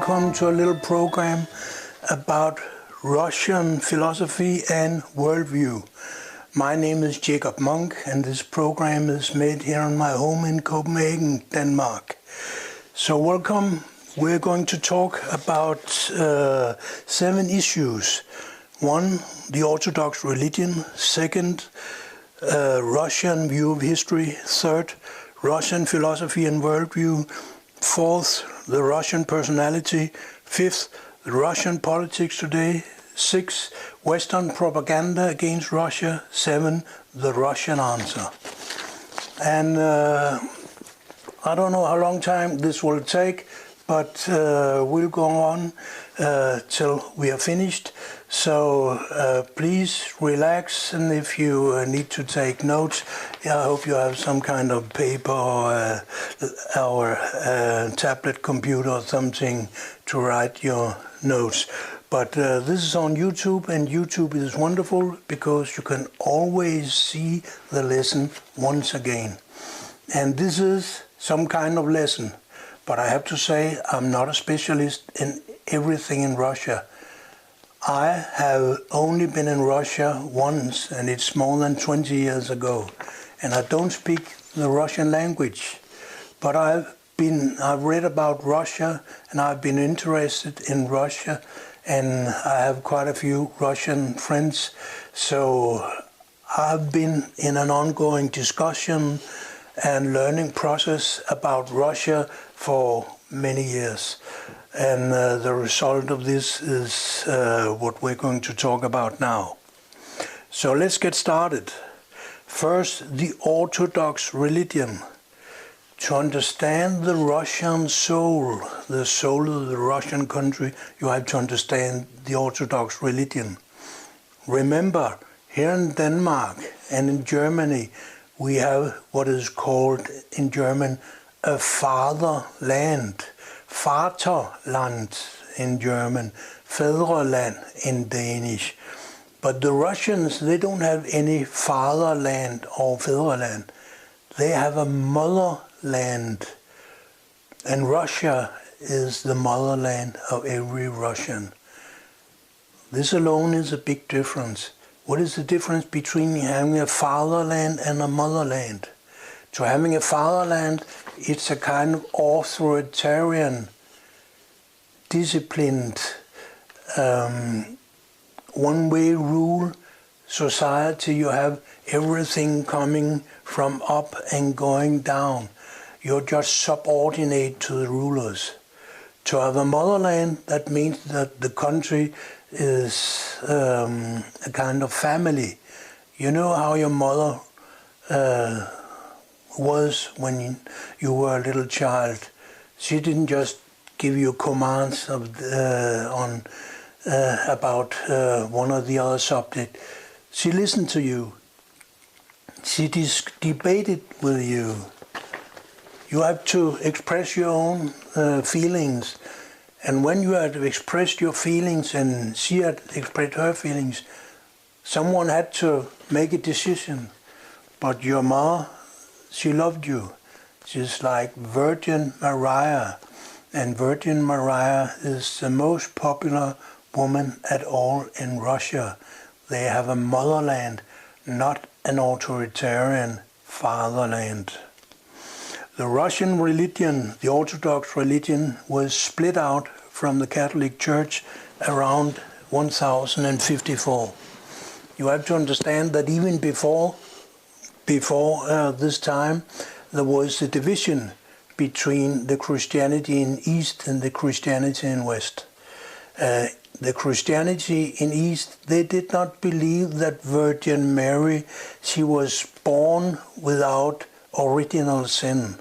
welcome to a little program about Russian philosophy and worldview. My name is Jakob Munck, and this program is made here in my home in Copenhagen, Denmark. So welcome. We're going to talk about 7 issues. 1, the orthodox religion. 2nd, Russian view of history. 3rd, Russian philosophy and worldview. 4th, the Russian personality. 5th, the Russian politics today. 6th, Western propaganda against Russia. 7, the Russian answer. And I don't know how long time this will take, but we'll go on till we are finished. So please relax, and if you need to take notes, I hope you have some kind of paper or tablet computer or something to write your notes. But this is on YouTube, and YouTube is wonderful because you can always see the lesson once again. And this is some kind of lesson. But I have to say, I'm not a specialist in everything in Russia. I have only been in Russia once, and it's more than 20 years ago. And I don't speak the Russian language. But I've read about Russia, and I've been interested in Russia, and I have quite a few Russian friends. So I've been in an ongoing discussion and learning process about Russia for many years. And the result of this is what we're going to talk about now. So let's get started. First, the orthodox religion. To understand the Russian soul, the soul of the Russian country, you have to understand the orthodox religion. Remember, here in Denmark and in Germany, we have what is called in German a fatherland. Vaterland in German, Fædreland in Danish. But the Russians, they don't have any fatherland or Fædreland. They have a motherland. And Russia is the motherland of every Russian. This alone is a big difference. What is the difference between having a fatherland and a motherland? To having a fatherland, it's a kind of authoritarian, disciplined, one-way rule society. You have everything coming from up and going down. You're just subordinate to the rulers. To have a motherland, that means that the country is a kind of family. You know how your mother was when you were a little child. She didn't just give you commands about one or the other subject. She listened to you. She debated with you. You have to express your own feelings. And when you had expressed your feelings and she had expressed her feelings, someone had to make a decision. But your mother, she loved you. She's like Virgin Maria. And Virgin Maria is the most popular woman at all in Russia. They have a motherland, not an authoritarian fatherland. The Russian religion, the Orthodox religion, was split out from the Catholic Church around 1054. You have to understand that even before this time, there was a division between the Christianity in East and the Christianity in West. The Christianity in East, they did not believe that Virgin Mary, she was born without original sin.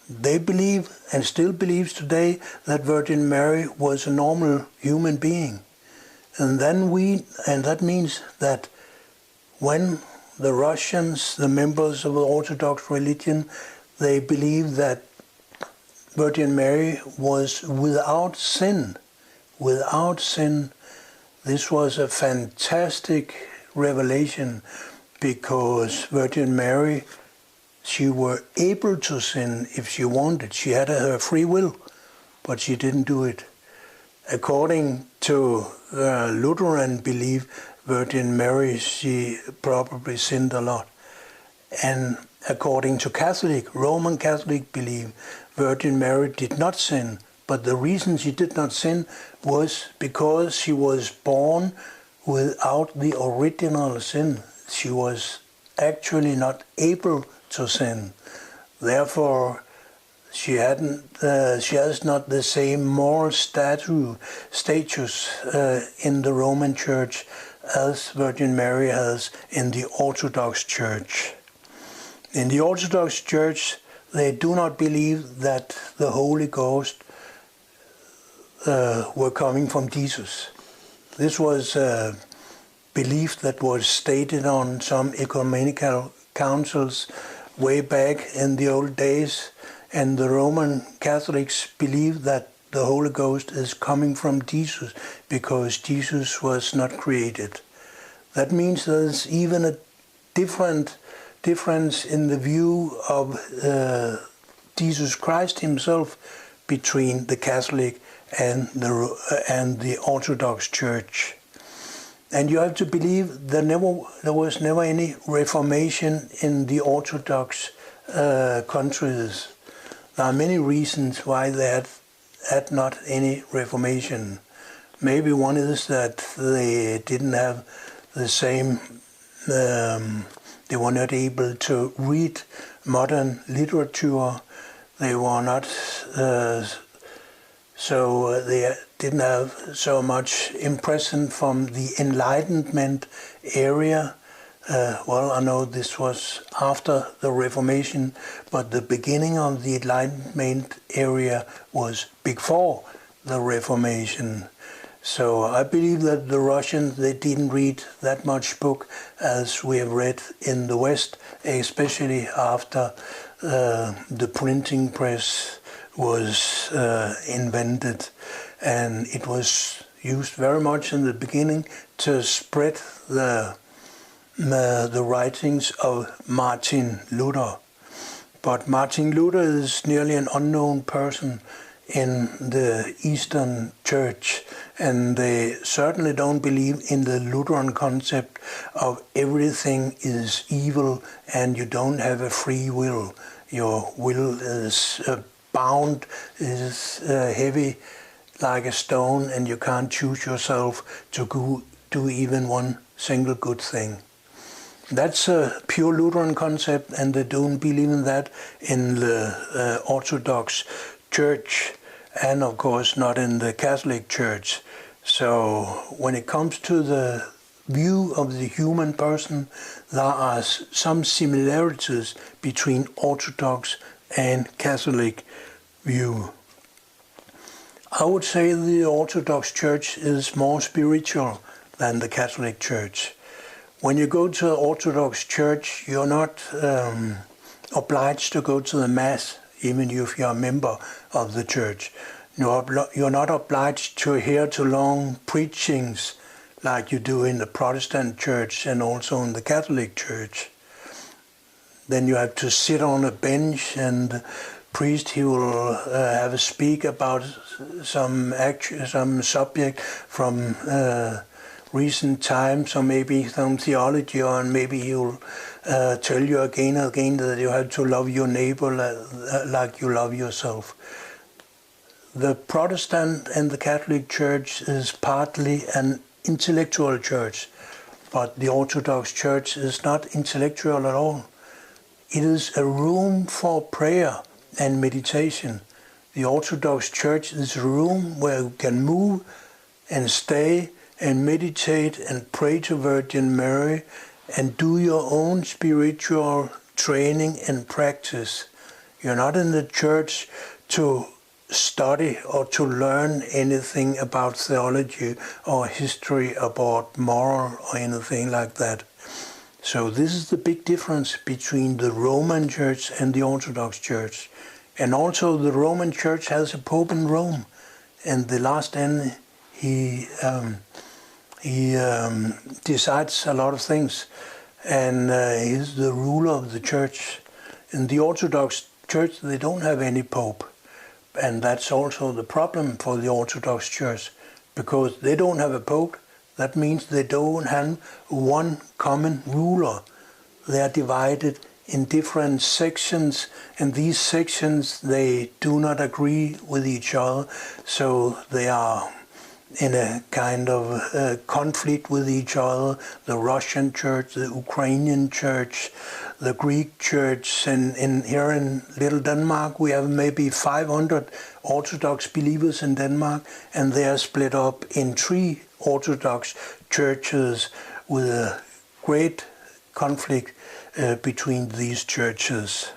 They believe, and still believes today, that Virgin Mary was a normal human being. And that means that when the Russians, the members of the Orthodox religion, they believe that Virgin Mary was without sin. Without sin. This was a fantastic revelation because Virgin Mary, she were able to sin if she wanted. She had her free will. but she didn't do it. According to Lutheran belief, Virgin Mary, she probably sinned a lot. And according to Roman Catholic belief, Virgin Mary did not sin. But the reason she did not sin was because she was born without the original sin. She was actually not able to sin. Therefore, she has not the same moral status in the Roman Church as Virgin Mary has in the Orthodox Church. In the Orthodox Church, they do not believe that the Holy Ghost were coming from Jesus. This was a belief that was stated on some ecumenical councils way back in the old days, and the Roman Catholics believe that the Holy Ghost is coming from Jesus because Jesus was not created. That means there's even a difference in the view of Jesus Christ himself between the Catholic and the Orthodox Church. And you have to believe there was never any Reformation in the Orthodox countries. There are many reasons why they had not any Reformation. Maybe one is that they didn't have the same, they were not able to read modern literature. They were not, so they didn't have so much impression from the Enlightenment area. Well, I know this was after the Reformation, but the beginning of the Enlightenment area was before the Reformation. So I believe that the Russians, they didn't read that much book as we have read in the West, especially after the printing press was invented. And it was used very much in the beginning to spread the writings of Martin Luther. But Martin Luther is nearly an unknown person in the Eastern Church, and they certainly don't believe in the Lutheran concept of everything is evil and you don't have a free will. Your will is bound, is heavy like a stone, and you can't choose yourself to do even one single good thing. That's a pure Lutheran concept, and they don't believe in that in the Orthodox Church, and of course not in the Catholic Church. So when it comes to the view of the human person, there are some similarities between Orthodox and Catholic view. I would say the Orthodox Church is more spiritual than the Catholic Church. When you go to the Orthodox Church, you're not obliged to go to the Mass, even if you're a member of the church. You're not obliged to hear to long preachings like you do in the Protestant Church and also in the Catholic Church. Then you have to sit on a bench, and the priest, he will have a speak about some subject from recent times, or maybe some theology, or maybe he'll tell you again and again that you have to love your neighbor like you love yourself. The Protestant and the Catholic Church is partly an intellectual church, but the Orthodox Church is not intellectual at all. It is a room for prayer and meditation. The Orthodox Church is a room where you can move and stay and meditate and pray to Virgin Mary and do your own spiritual training and practice. You're not in the church to study or to learn anything about theology or history, about moral or anything like that. So this is the big difference between the Roman Church and the Orthodox Church. And also the Roman Church has a Pope in Rome, and the last end he decides a lot of things, and he's the ruler of the church. In the Orthodox Church they don't have any Pope, And that's also the problem for the Orthodox Church, because they don't have a pope. That means they don't have one common ruler. They are divided in different sections, and these sections, they do not agree with each other, so they are in a kind of conflict with each other. The Russian church, the Ukrainian church, the Greek church, and here in little Denmark we have maybe 500 Orthodox believers in Denmark, and they are split up in 3 Orthodox churches with a great conflict between these churches.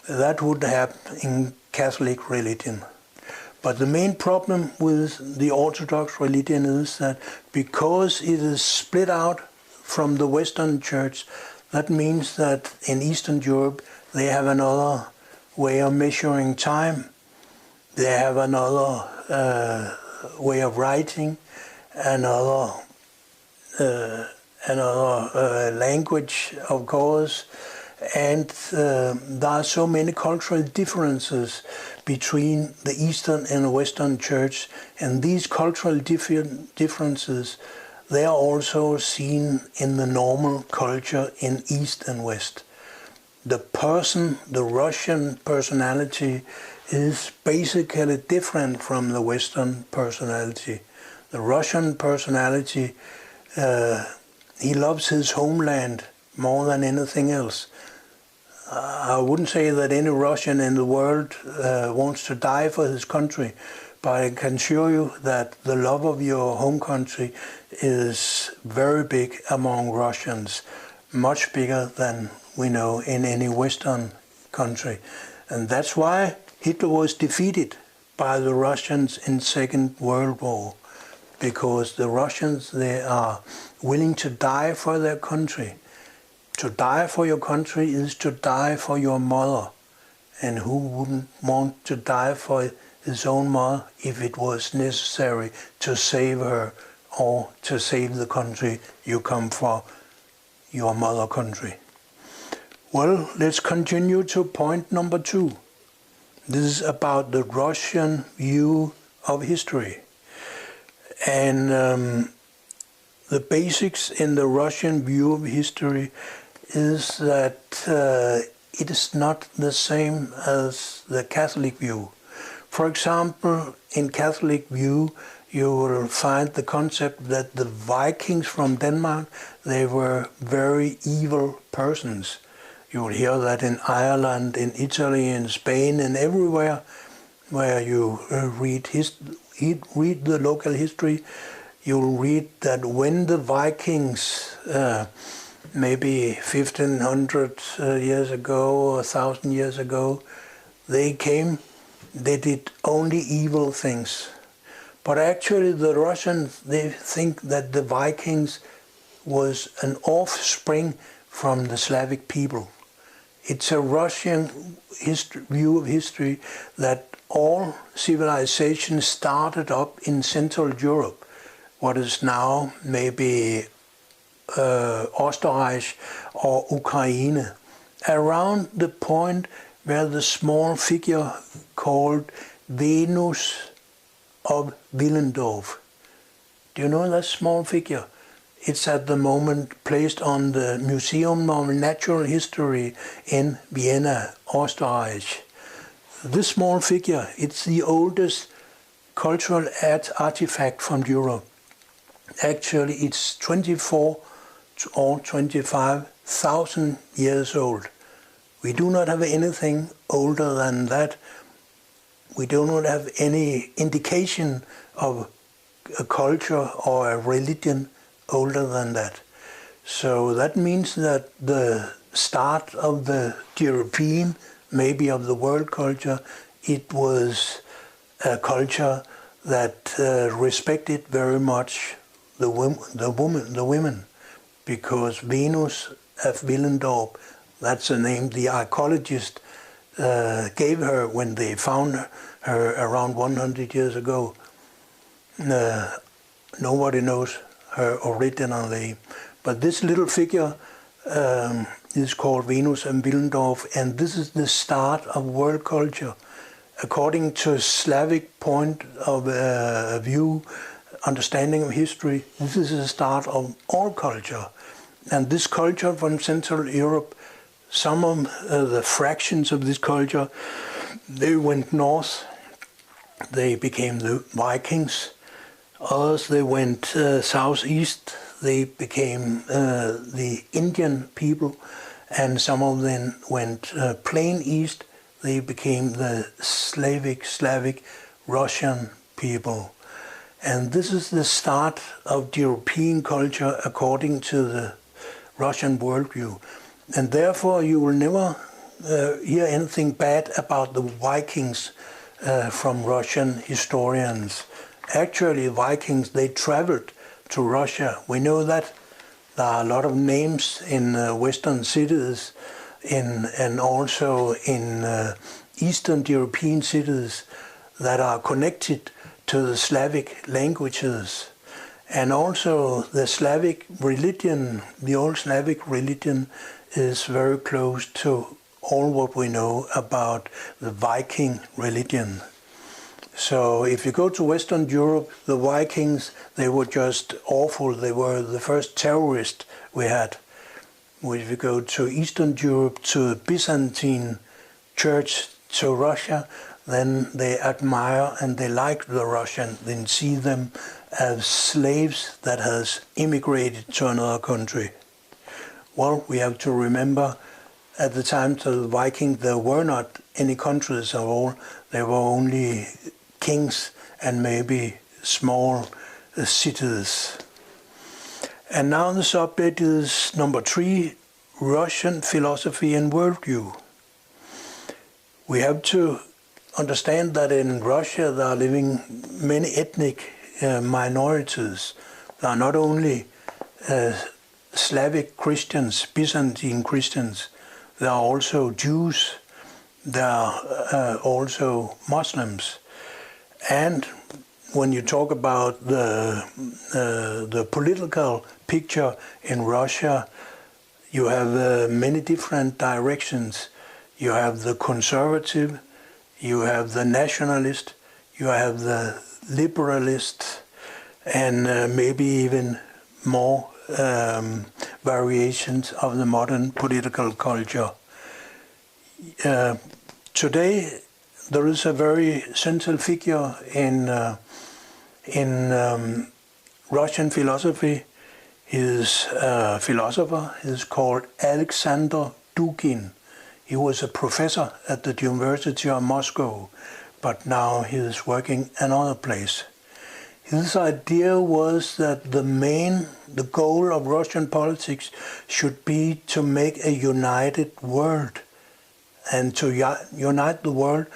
That would happen in Catholic religion. But the main problem with the Orthodox religion is that because it is split out from the Western Church, that means that in Eastern Europe they have another way of measuring time. They have another way of writing, another language, of course, and there are so many cultural differences between the Eastern and Western Church, and these cultural differences, they are also seen in the normal culture in East and West. The Russian personality is basically different from the Western personality. The Russian personality, he loves his homeland more than anything else. I wouldn't say that any Russian in the world wants to die for his country, but I can assure you that the love of your home country is very big among Russians, much bigger than we know in any Western country. And that's why Hitler was defeated by the Russians in Second World War, because the Russians, they are willing to die for their country. To die for your country is to die for your mother. And who wouldn't want to die for his own mother if it was necessary to save her or to save the country you come from, your mother country? Well, let's continue to point number 2. This is about the Russian view of history. And the basics in the Russian view of history is that it is not the same as the Catholic view. For example, in Catholic view, you will find the concept that the Vikings from Denmark, they were very evil persons. You will hear that in Ireland, in Italy, in Spain, and everywhere where you read the local history. You'll read that when the Vikings, maybe 1500 years ago or 1000 years ago, they came, they did only evil things. But actually the Russians, they think that the Vikings was an offspring from the Slavic people. It's a Russian view of history that all civilization started up in Central Europe, what is now maybe Österreich or Ukraine, around the point where the small figure called Venus of Willendorf. Do you know that small figure? It's at the moment placed on the Museum of Natural History in Vienna, Österreich. This small figure, it's the oldest cultural artifact from Europe. Actually, it's 24 or 25,000 years old. We do not have anything older than that. We do not have any indication of a culture or a religion older than that. So that means that the start of the European, maybe of the world culture, it was a culture that respected very much the women, because Venus of Willendorf, that's the name the archaeologist gave her when they found her around 100 years ago. Nobody knows her original name, but this little figure is called Venus of Willendorf, and this is the start of world culture. according to Slavic point of view, understanding of history, this is the start of all culture. And this culture from Central Europe, some of the fractions of this culture, they went north, they became the Vikings. Others, they went southeast, they became the Indian people. And some of them went plain east, they became the Slavic Russian people. And this is the start of the European culture according to the Russian worldview. And therefore you will never hear anything bad about the Vikings from Russian historians. Actually, Vikings, they traveled to Russia. We know that. There are a lot of names in Western cities and also in Eastern European cities that are connected to the Slavic languages. And also the Slavic religion, the old Slavic religion, is very close to all what we know about the Viking religion. So if you go to Western Europe, the Vikings, they were just awful. They were the first terrorists we had. If you go to Eastern Europe, to Byzantine Church, to Russia, then they admire and they like the Russian. They see them as slaves that has immigrated to another country. Well, we have to remember at the time of the Viking, there were not any countries at all. There were only kings and maybe small cities. And now the subject is number 3, Russian philosophy and worldview. We have to understand that in Russia there are living many ethnic minorities. There are not only Slavic Christians, Byzantine Christians, there are also Jews, there are also Muslims. And when you talk about the political picture in Russia, you have many different directions. You have the conservative, you have the nationalist, you have the liberalist, and maybe even more variations of the modern political culture. Today, there is a very central figure in Russian philosophy. His philosopher is called Alexander Dugin. He was a professor at the University of Moscow, but now he is working another place. His idea was that the goal of Russian politics should be to make a united world. And to unite the world,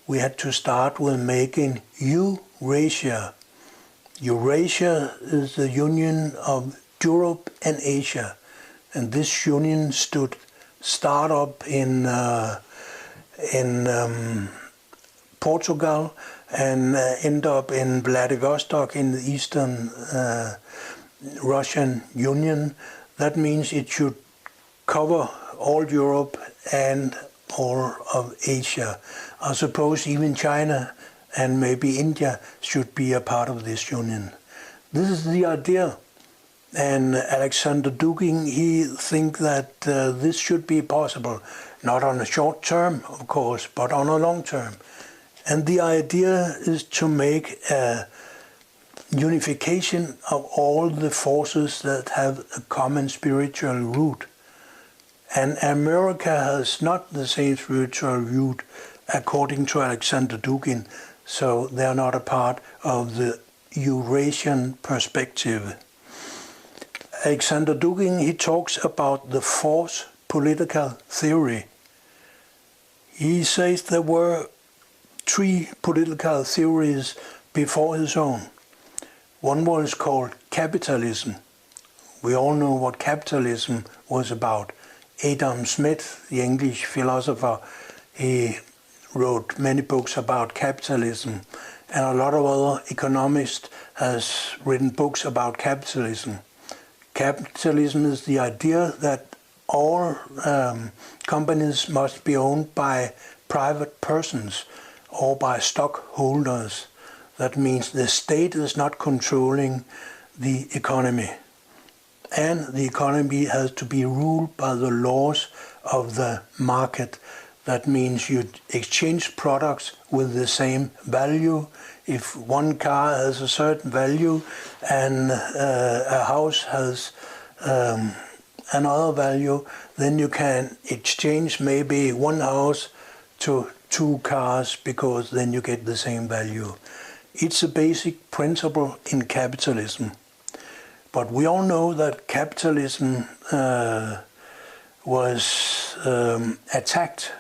we had to start with making Eurasia. Eurasia is the union of Europe and Asia. And this union start up in Portugal and end up in Vladivostok in the Eastern Russian Union. That means it should cover all Europe and all of Asia. I suppose even China and maybe India should be a part of this union. This is the idea. And Alexander Dugin, he thinks that this should be possible, not on a short term, of course, but on a long term. And the idea is to make a unification of all the forces that have a common spiritual root. And America has not the same spiritual root according to Alexander Dugin, so they are not a part of the Eurasian perspective. Alexander Dugin, he talks about the force political theory. He says there were 3 political theories before his own. One was called capitalism. We all know what capitalism was about. Adam Smith, the English philosopher, he wrote many books about capitalism, and a lot of other economists has written books about capitalism. Capitalism is the idea that all companies must be owned by private persons. or by stockholders. That means the state is not controlling the economy. And the economy has to be ruled by the laws of the market. That means you exchange products with the same value. If one car has a certain value and a house has another value, then you can exchange maybe one house to 2 cars because then you get the same value. It's a basic principle in capitalism. But we all know that capitalism was attacked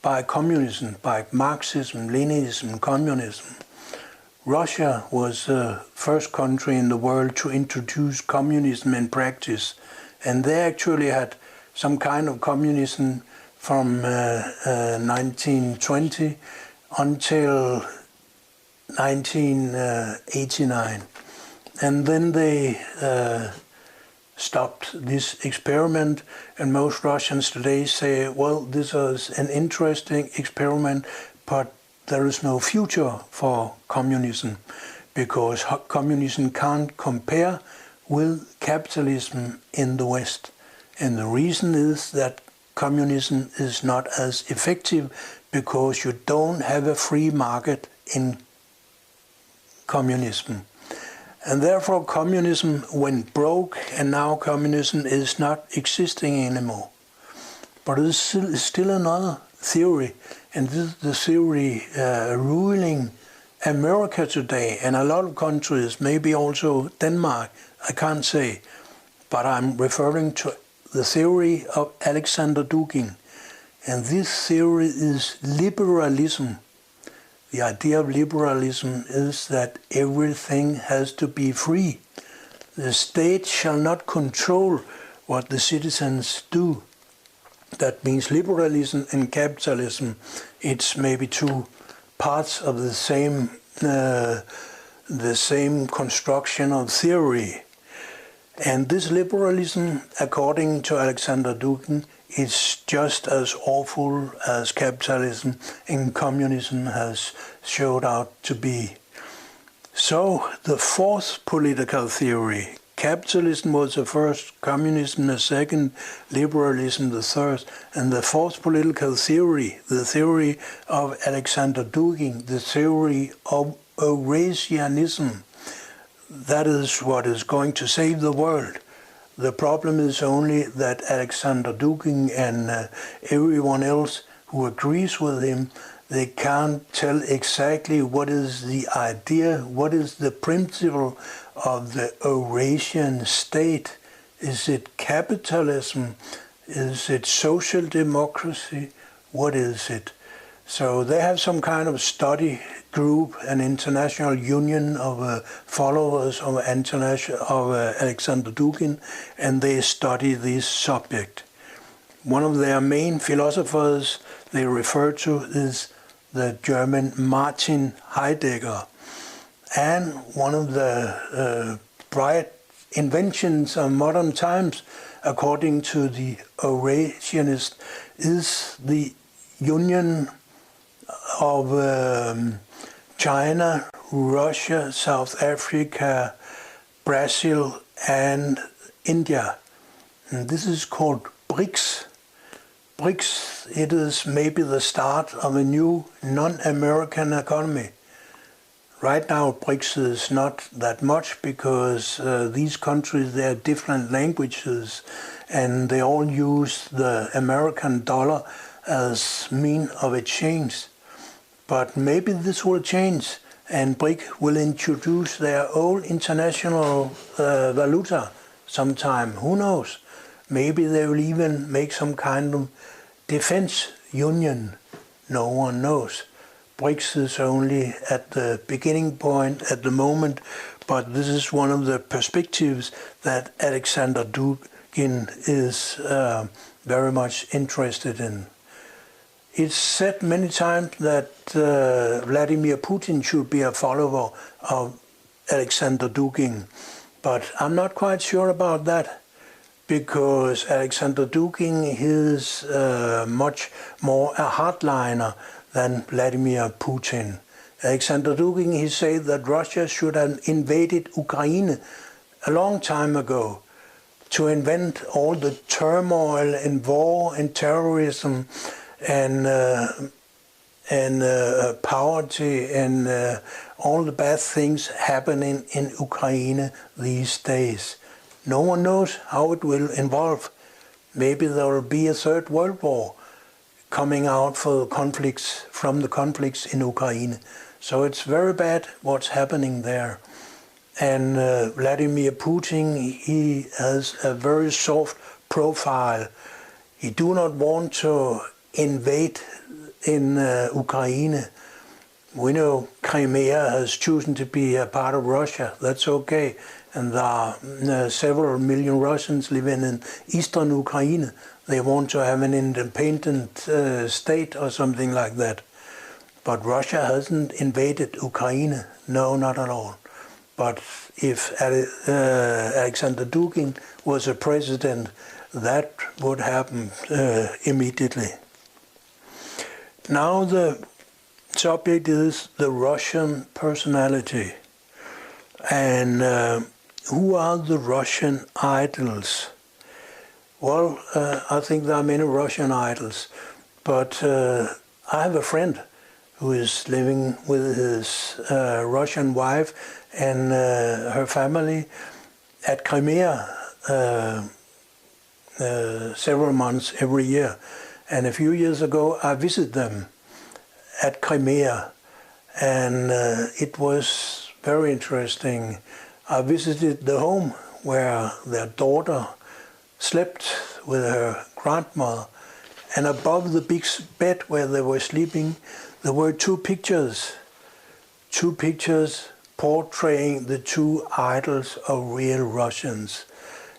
by communism, by Marxism, Leninism, communism. Russia was the first country in the world to introduce communism in practice. And they actually had some kind of communism from 1920 until 1989. And then they stopped this experiment, and most Russians today say, well, this is an interesting experiment, but there is no future for communism, because communism can't compare with capitalism in the West. And the reason is that communism is not as effective because you don't have a free market in communism. And therefore communism went broke, and now communism is not existing anymore. But there's still another theory, and this is the theory ruling America today, and a lot of countries, maybe also Denmark, I can't say, but I'm referring to the theory of Alexander Dugin. And this theory is liberalism. The idea of liberalism is that everything has to be free. The state shall not control what the citizens do. That means liberalism and capitalism, it's maybe 2 parts of the same construction of theory. And this liberalism, according to Alexander Dugin, is just as awful as capitalism and communism has showed out to be. So the 4th political theory, capitalism was the first, communism the second, liberalism the third, and the 4th political theory, the theory of Alexander Dugin, the theory of Eurasianism, that is what is going to save the world. The problem is only that Alexander Dugin and everyone else who agrees with him, they can't tell exactly what is the idea, what is the principle of the Eurasian state. Is it capitalism? Is it social democracy? What is it? So they have some kind of study group, an international union of followers of Alexander Dugin, and they study this subject. One of their main philosophers they refer to is the German Martin Heidegger. And one of the bright inventions of modern times, according to the Eurasianist, is the union of China, Russia, South Africa, Brazil, and India. And this is called BRICS. BRICS, it is maybe the start of a new non-American economy. Right now, BRICS is not that much because these countries, they have different languages and they all use the American dollar as mean of exchange. But maybe this will change and BRIC will introduce their own international valuta sometime. Who knows? Maybe they will even make some kind of defense union. No one knows. BRICS is only at the beginning point at the moment, but this is one of the perspectives that Alexander Dugin is very much interested in. It's said many times that Vladimir Putin should be a follower of Alexander Dugin, but I'm not quite sure about that, because Alexander Dugin is much more a hardliner than Vladimir Putin. Alexander Dugin, he said that Russia should have invaded Ukraine a long time ago to invent all the turmoil and war and terrorism and poverty and all the bad things happening in Ukraine these days. No one knows how it will evolve. Maybe there will be a third world war coming out from the conflicts in Ukraine. So it's very bad what's happening there. And Vladimir Putin, he has a very soft profile. He do not want to invade in Ukraine. We know Crimea has chosen to be a part of Russia. That's okay. And there are several million Russians living in eastern Ukraine. They want to have an independent state or something like that. But Russia hasn't invaded Ukraine. No, not at all. But if Alexander Dugin was a president, that would happen immediately. Now the subject is the Russian personality. And who are the Russian idols? Well, I think there are many Russian idols, but I have a friend who is living with his Russian wife and her family at Crimea several months every year. And a few years ago I visited them at Crimea, and it was very interesting. I visited the home where their daughter slept with her grandmother, and above the big bed where they were sleeping, there were two pictures portraying the two idols of real Russians.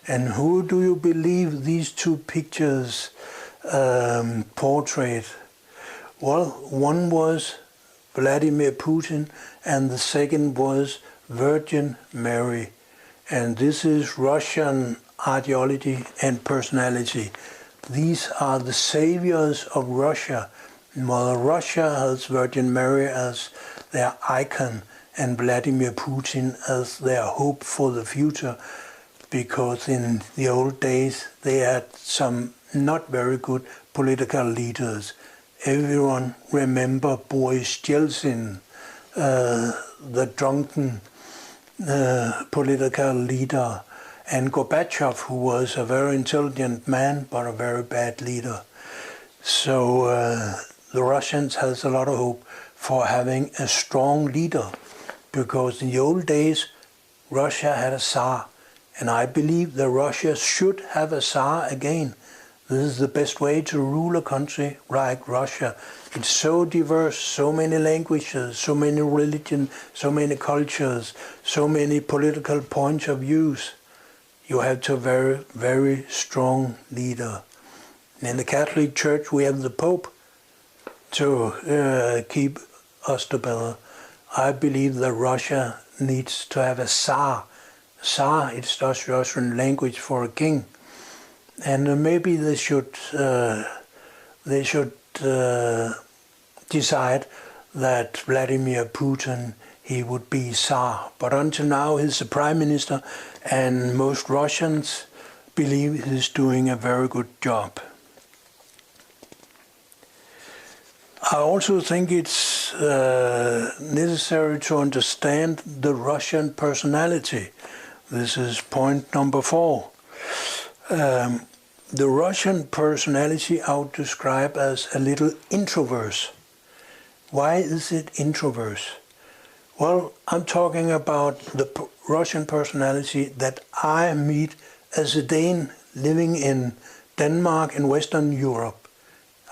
And who do you believe these two pictures portrayed? Well, one was Vladimir Putin and the second was Virgin Mary. And this is Russian ideology and personality. These are the saviors of Russia. Mother Russia has Virgin Mary as their icon and Vladimir Putin as their hope for the future, because in the old days they had some not very good political leaders. Everyone remember Boris Yeltsin, the drunken political leader, and Gorbachev, who was a very intelligent man but a very bad leader. So the Russians has a lot of hope for having a strong leader, because in the old days Russia had a Tsar, and I believe that Russia should have a Tsar again. This is the best way to rule a country like Russia. It's so diverse, so many languages, so many religions, so many cultures, so many political points of views. You have to have a very, very strong leader. In the Catholic Church we have the Pope to keep us together. I believe that Russia needs to have a Tsar. Tsar, it's just Russian language for a king. And maybe they should decide that Vladimir Putin, he would be Tsar. But until now he's the Prime Minister, and most Russians believe he's doing a very good job. I also think it's necessary to understand the Russian personality. This is point number 4. The Russian personality I would describe as a little introvert. Why is it introvert? Well, I'm talking about the Russian personality that I meet as a Dane living in Denmark and Western Europe.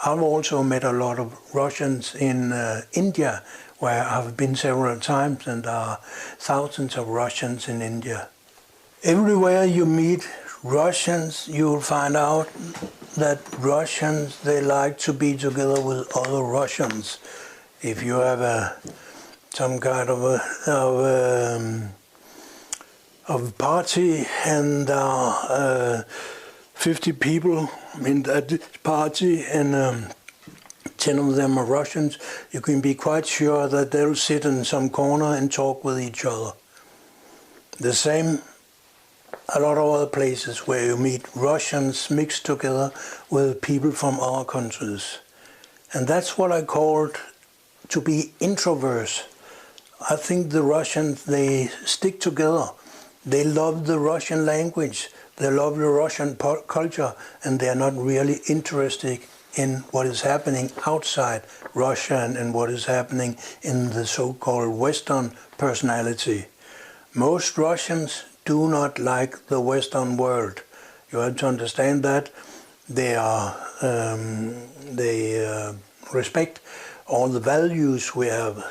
I've also met a lot of Russians in India, where I've been several times, and there are thousands of Russians in India. Everywhere you meet Russians, you'll find out that Russians, they like to be together with other Russians. If you have some kind of a party and 50 people in that party, and 10 of them are Russians, you can be quite sure that they'll sit in some corner and talk with each other. The same a lot of other places where you meet Russians mixed together with people from other countries. And that's what I called to be introverts. I think the Russians, they stick together. They love the Russian language, they love the Russian culture, and they're not really interested in what is happening outside Russia and what is happening in the so-called Western personality. Most Russians do not like the Western world. You have to understand that. They respect all the values we have,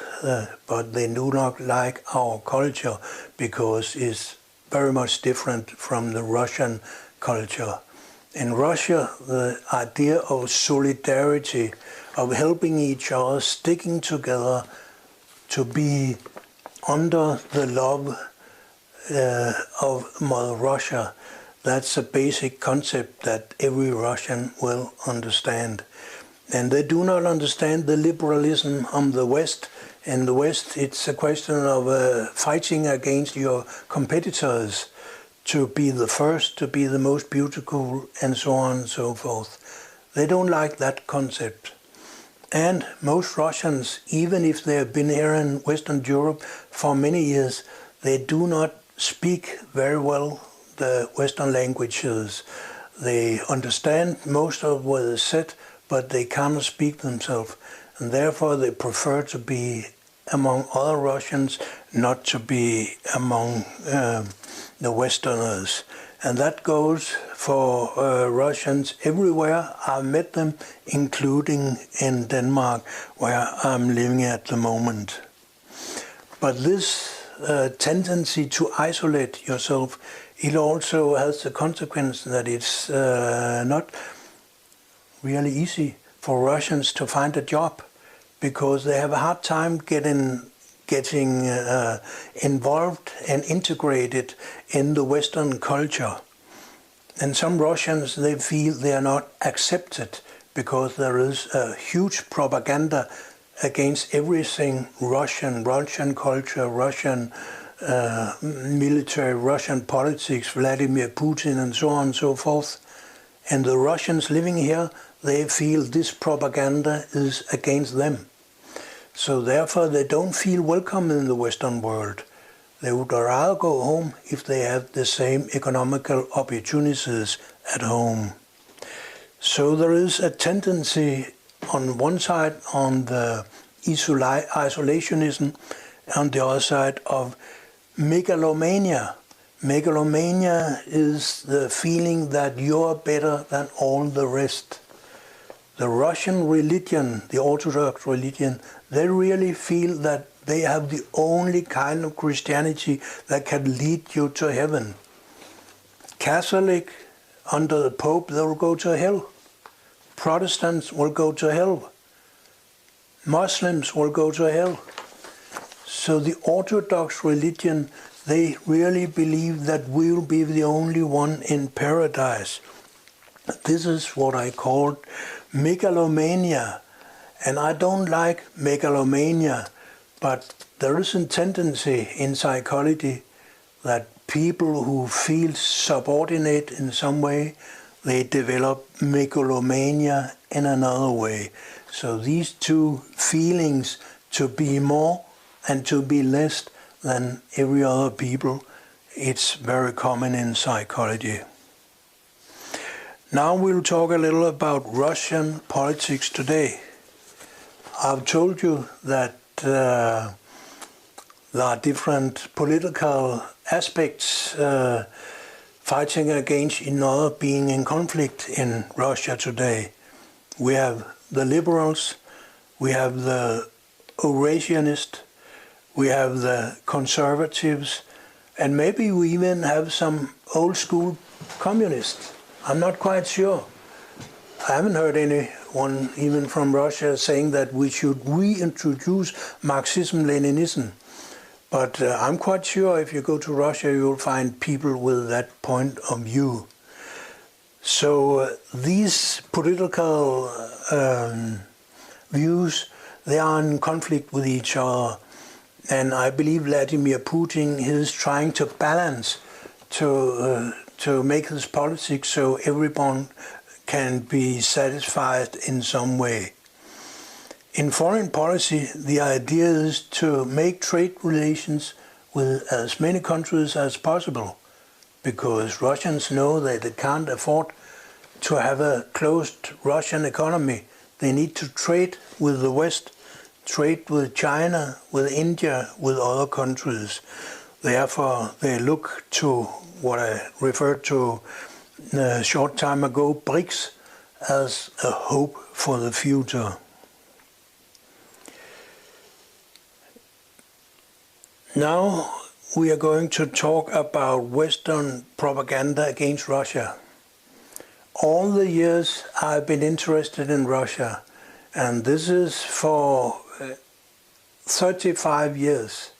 but they do not like our culture because it's very much different from the Russian culture. In Russia, the idea of solidarity, of helping each other, sticking together to be under the love of Mother Russia, that's a basic concept that every Russian will understand. And they do not understand the liberalism of the West. In the West, it's a question of fighting against your competitors to be the first, to be the most beautiful, and so on and so forth. They don't like that concept. And most Russians, even if they have been here in Western Europe for many years, they do not speak very well the Western languages. They understand most of what is said, but they cannot speak themselves. And therefore they prefer to be among other Russians, not to be among the Westerners. And that goes for Russians everywhere. I've met them, including in Denmark, where I'm living at the moment. But this tendency to isolate yourself, it also has the consequence that it's not really easy for Russians to find a job, because they have a hard time getting involved and integrated in the Western culture. And some Russians, they feel they are not accepted because there is a huge propaganda against everything Russian culture, Russian military, Russian politics, Vladimir Putin, and so on and so forth. And the Russians living here, they feel this propaganda is against them. So therefore they don't feel welcome in the Western world. They would rather go home if they have the same economical opportunities at home. So there is a tendency on one side on the isolationism, on the other side of megalomania. Megalomania is the feeling that you're better than all the rest. The Russian religion, the ortodox religion, they really feel that they have the only kind of Christianity that can lead you to heaven. Catholic, under the Pope, they will go to hell. Protestants will go to hell. Muslims will go to hell. So the orthodox religion, they really believe that we'll be the only one in paradise. This is what I call megalomania. And I don't like megalomania, but there is a tendency in psychology that people who feel subordinate in some way, they develop megalomania in another way. So these two feelings, to be more and to be less than every other people, it's very common in psychology. Now we'll talk a little about Russian politics today. I've told you that there are different political aspects fighting against another, being in conflict in Russia today. We have the liberals, we have the Eurasianists, we have the conservatives, and maybe we even have some old school communists. I'm not quite sure. I haven't heard anyone, even from Russia, saying that we should reintroduce Marxism-Leninism. But I'm quite sure if you go to Russia, you'll find people with that point of view. So these political views, they are in conflict with each other. And I believe Vladimir Putin is trying to balance, to make his politics so everyone can be satisfied in some way. In foreign policy, the idea is to make trade relations with as many countries as possible, because Russians know that they can't afford to have a closed Russian economy. They need to trade with the West, trade with China, with India, with other countries. Therefore, they look to what I referred to a short time ago, BRICS, as a hope for the future. Now we are going to talk about Western propaganda against Russia. All the years I've been interested in Russia, and this is for 35 years,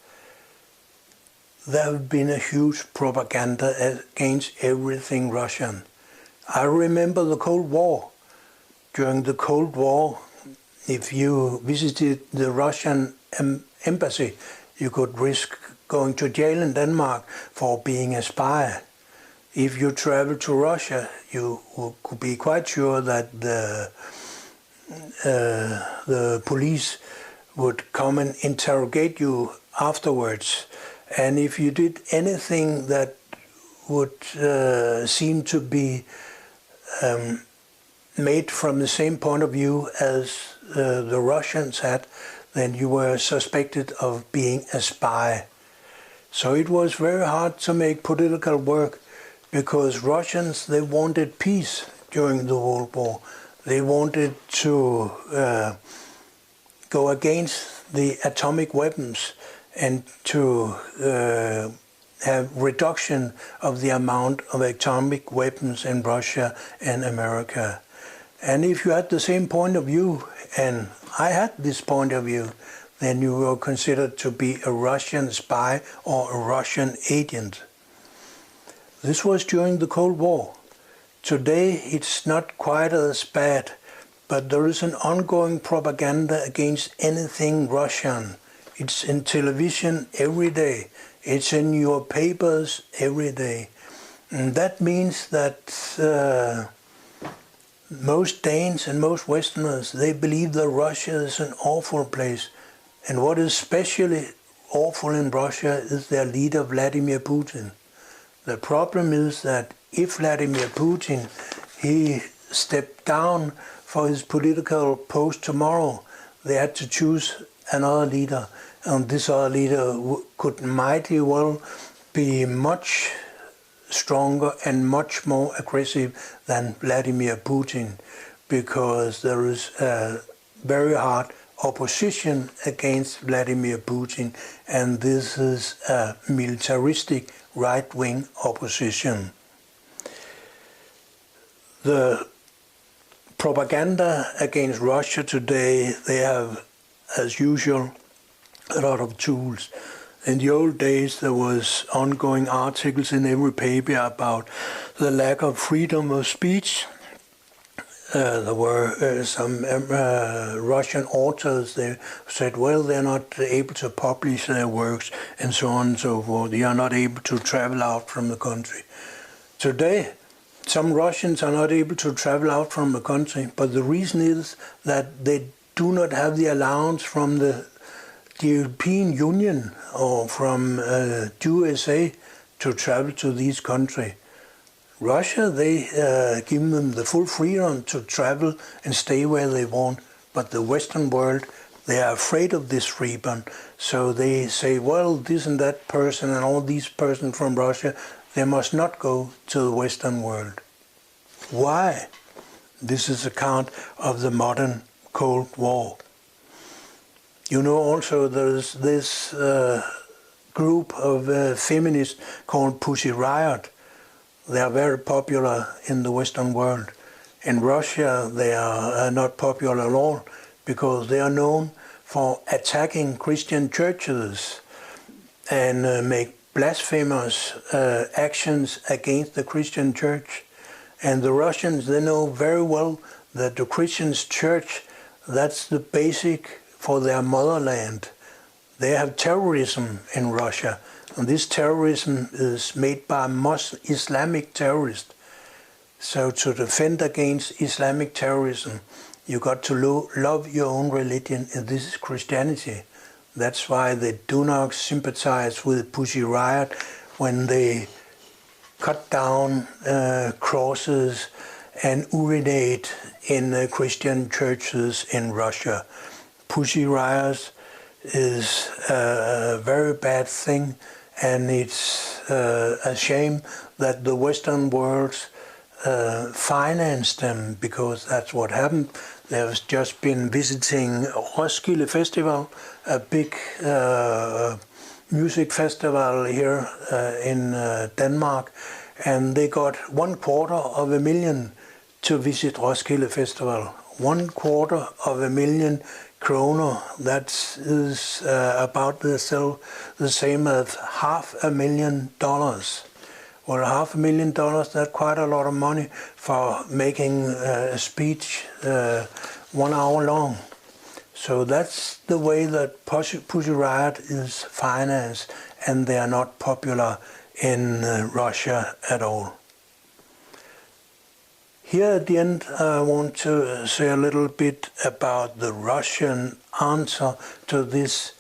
there have been a huge propaganda against everything Russian. I remember the Cold War. During the Cold War, if you visited the Russian embassy, you could risk going to jail in Denmark for being a spy. If you travel to Russia, you could be quite sure that the police would come and interrogate you afterwards. And if you did anything that would seem to be made from the same point of view as the Russians had, then you were suspected of being a spy. So it was very hard to make political work, because Russians, they wanted peace during the World War. They wanted to go against the atomic weapons and to have reduction of the amount of atomic weapons in Russia and America. And if you had the same point of view, and I had this point of view, then you were considered to be a Russian spy or a Russian agent. This was during the Cold War. Today it's not quite as bad, but there is an ongoing propaganda against anything Russian. It's in television every day. It's in your papers every day. And that means that most Danes and most Westerners, they believe that Russia is an awful place. And what is especially awful in Russia is their leader, Vladimir Putin. The problem is that if Vladimir Putin, he stepped down for his political post tomorrow, they had to choose another leader. And this other leader could mighty well be much stronger and much more aggressive than Vladimir Putin, because there is a very hard opposition against Vladimir Putin, and this is a militaristic right-wing opposition. The propaganda against Russia today, they have, as usual, a lot of tools. In the old days, there was ongoing articles in every paper about the lack of freedom of speech. There were some Russian authors, they said, well, they're not able to publish their works and so on and so forth. They are not able to travel out from the country. Today, some Russians are not able to travel out from the country, but the reason is that they do not have the allowance from the European Union or from USA to travel to these countries. Russia, they give them the full freedom to travel and stay where they want, but the Western world, they are afraid of this freedom, so they say, well, this and that person and all these persons from Russia, they must not go to the Western world. Why? This is account of the modern Cold War. You know, also there's this group of feminists called Pussy Riot. They are very popular in the Western world. In Russia, they are not popular at all, because they are known for attacking Christian churches and make blasphemous actions against the Christian church. And the Russians, they know very well that the Christian church, That's the basic for their motherland. They have terrorism in Russia, and this terrorism is made by Islamic terrorists. So to defend against Islamic terrorism, you got to love your own religion, and this is Christianity. That's why they do not sympathize with Pussy Riot when they cut down crosses and urinate in Christian churches in Russia. Pussy Riot is a very bad thing, and it's a shame that the Western world financed them, because that's what happened. They've just been visiting Roskilde Festival, a big music festival here in Denmark, and they got $250,000 to visit Roskilde Festival. $250,000 kroner, that is about the same as $500,000. Well, $500,000, that's quite a lot of money for making a speech 1 hour long. So that's the way that Pussy Riot is financed, and they are not popular in Russia at all. Here at the end, I want to say a little bit about the Russian answer to this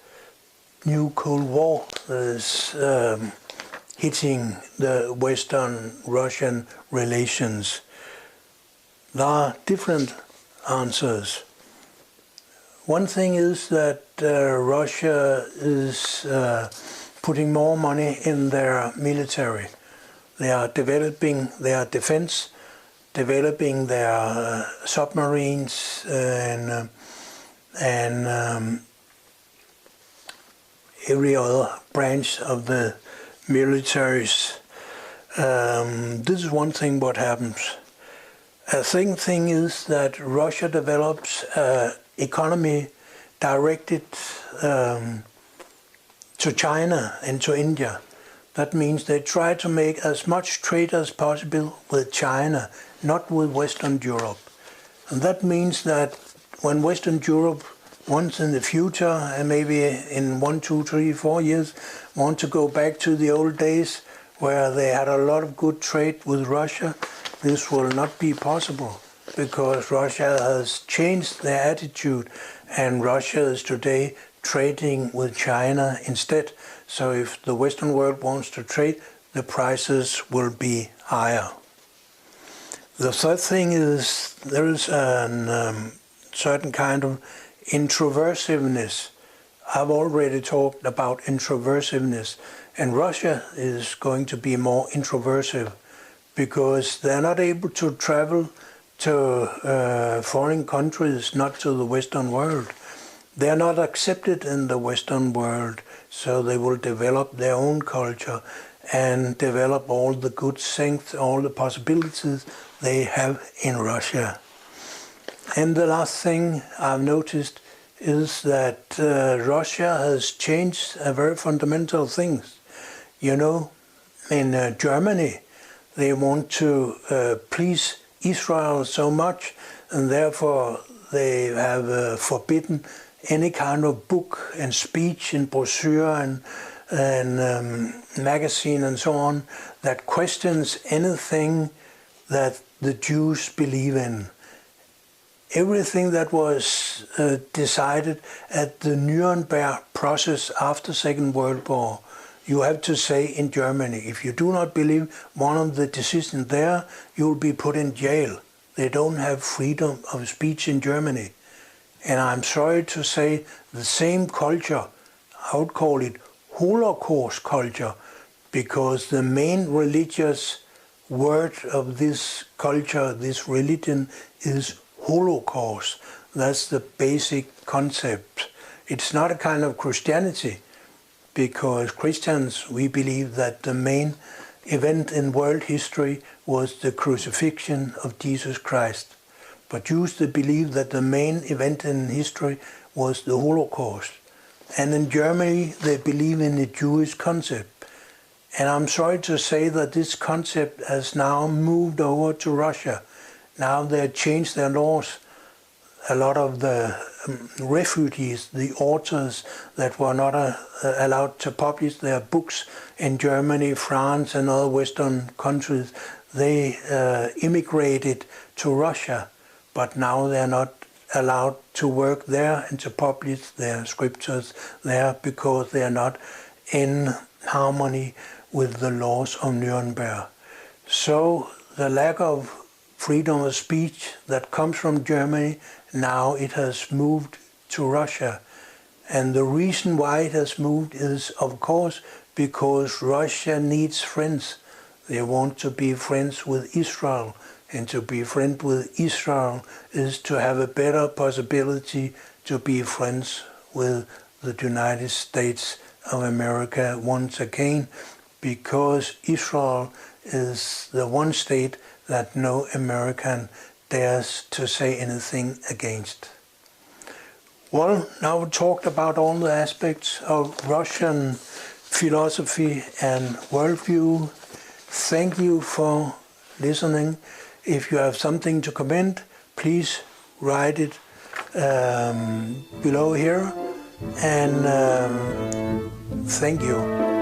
new Cold War that is hitting the Western-Russian relations. There are different answers. One thing is that Russia is putting more money in their military. They are developing their defense, developing their submarines and every other branch of the militaries. This is one thing what happens. A second thing is that Russia develops economy directed to China and to India. That means they try to make as much trade as possible with China, not with Western Europe. And that means that when Western Europe once in the future, and maybe in 1, 2, 3, 4 years, want to go back to the old days where they had a lot of good trade with Russia, this will not be possible, because Russia has changed their attitude, and Russia is today trading with China instead. So if the Western world wants to trade, the prices will be higher. The third thing is there is a certain kind of introversiveness. I've already talked about introversiveness, and Russia is going to be more introversive because they're not able to travel to foreign countries, not to the Western world. They're not accepted in the Western world, so they will develop their own culture and develop all the good things, all the possibilities they have in Russia. And the last thing I've noticed is that Russia has changed a very fundamental things. You know, in Germany, they want to please Israel so much, and therefore they have forbidden any kind of book and speech and brochure and magazine and so on that questions anything that the Jews believe in. Everything that was decided at the Nuremberg process after Second World War, you have to say in Germany, if you do not believe one of the decisions there, you'll be put in jail. They don't have freedom of speech in Germany. And I'm sorry to say the same culture, I would call it Holocaust culture, because the main religious word of this culture, this religion, is Holocaust. That's the basic concept. It's not a kind of Christianity, because Christians, we believe that the main event in world history was the crucifixion of Jesus Christ. But Jews, they believe that the main event in history was the Holocaust. And in Germany, they believe in the Jewish concept. And I'm sorry to say that this concept has now moved over to Russia. Now they have changed their laws. a lot of the refugees, the authors that were not allowed to publish their books in Germany, France and other Western countries, they immigrated to Russia, but now they're not allowed to work there and to publish their scriptures there because they are not in harmony with the laws of Nuremberg. So the lack of freedom of speech that comes from Germany, now it has moved to Russia. And the reason why it has moved is, of course, because Russia needs friends. They want to be friends with Israel. And to be friends with Israel is to have a better possibility to be friends with the United States of America once again, because Israel is the one state that no American dares to say anything against. Well, now we talked about all the aspects of Russian philosophy and worldview. Thank you for listening. If you have something to comment, please write it below here. And thank you.